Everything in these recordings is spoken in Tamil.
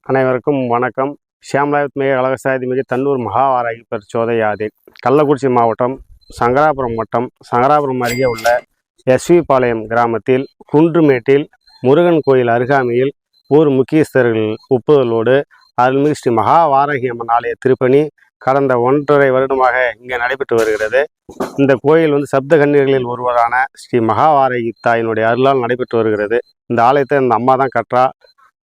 அனைவருக்கும் வணக்கம். ஷியாம்லாயுத் மிக அழகசாதி மிக தன்னூர் மகாவாராகி பரிச்சோதையாதே. கள்ளக்குறிச்சி மாவட்டம் சங்கராபுரம் வட்டம் சங்கராபுரம் அருகே உள்ள எஸ்வி பாளையம் கிராமத்தில் குன்றுமேட்டில் முருகன் கோயில் அருகாமையில் ஊர் முக்கியஸ்தர்கள் ஒப்புதலோடு அருள்மிகு ஸ்ரீ மகாவாராகி அம்மன் ஆலய திருப்பணி கடந்த 1.5 வருடமாக இங்கே நடைபெற்று வருகிறது. இந்த கோயில் சப்த கன்னியர்களில் ஒருவரான ஸ்ரீ மகாவாராகி தாயினுடைய அருளால் நடைபெற்று வருகிறது. இந்த ஆலயத்தை இந்த அம்மா தான் கட்டுறா,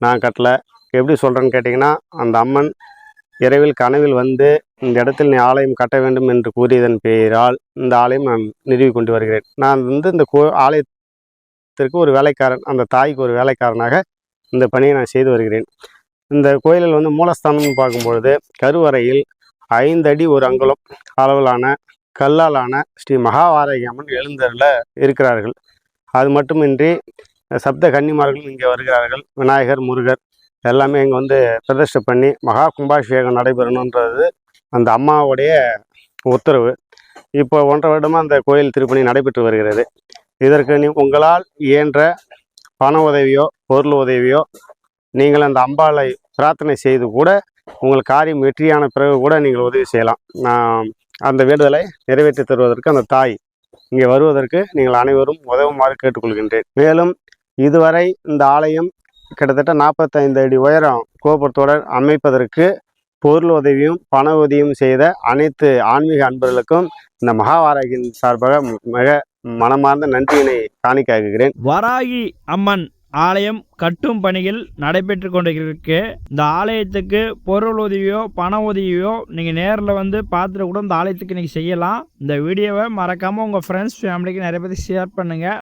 நான் கட்டல. எப்படி சொல்கிறேன்னு கேட்டிங்கன்னா, அந்த அம்மன் இரவில் கனவில் இந்த இடத்தில் நீ ஆலயம் கட்ட வேண்டும் என்று கூறியதன் பெயரால் இந்த ஆலயம் நான் நிறுவி கொண்டு வருகிறேன். நான் இந்த ஆலயத்திற்கு ஒரு வேலைக்காரன், அந்த தாய்க்கு ஒரு வேலைக்காரனாக இந்த பணியை நான் செய்து வருகிறேன். இந்த கோயிலில் மூலஸ்தானம்னு பார்க்கும்பொழுது கருவறையில் 5 அடி 1 அங்குலம் அளவிலான கல்லாலான ஸ்ரீ மகாவாராகி அம்மன் எழுந்தருள இருக்கிறார்கள். அது மட்டுமின்றி சப்த கன்னிமார்களும் இங்கே வருகிறார்கள். விநாயகர், முருகர் எல்லாமே இங்கே பிரதிஷ்டை பண்ணி மகா கும்பாபிஷேகம் நடைபெறணுன்றது அந்த அம்மாவுடைய உத்தரவு. இப்போ 1.5 வருடமாக அந்த கோயில் திருப்பணி நடைபெற்று வருகிறது. இதற்கு உங்களால் இயன்ற பண உதவியோ பொருள் உதவியோ நீங்கள் அந்த அம்பாளை பிரார்த்தனை செய்து கூட உங்கள் காரியம் வெற்றியான பிறகு கூட நீங்கள் உதவி செய்யலாம். அந்த வேண்டுதலை நிறைவேற்றி தருவதற்கு அந்த தாய் இங்கே வருவதற்கு நீங்கள் அனைவரும் உதவுமாறு கேட்டுக்கொள்கின்றேன். மேலும் இதுவரை இந்த ஆலயம் கிட்டத்தட்ட 45 அடி உயரம் கோபுரத்தோடு அமைப்பதற்கு பொருள் உதவியும் பண உதவியும் செய்த அனைத்து ஆன்மீக அன்பர்களுக்கும் இந்த மகாவாராகியின் சார்பாக மிக மனமார்ந்த நன்றியினை காணிக்காக்குகிறேன். வாராகி அம்மன் ஆலயம் கட்டும் பணிகள் நடைபெற்று கொண்டிருக்கு. இந்த ஆலயத்துக்கு பொருள் உதவியோ பண உதவியோ நீங்கள் நேரில் பார்த்துட்டு கூட இந்த ஆலயத்துக்கு நீங்கள் செய்யலாம். இந்த வீடியோவை மறக்காமல் உங்கள் ஃப்ரெண்ட்ஸ் ஃபேமிலிக்கு நிறைய பேருக்கு ஷேர் பண்ணுங்கள்.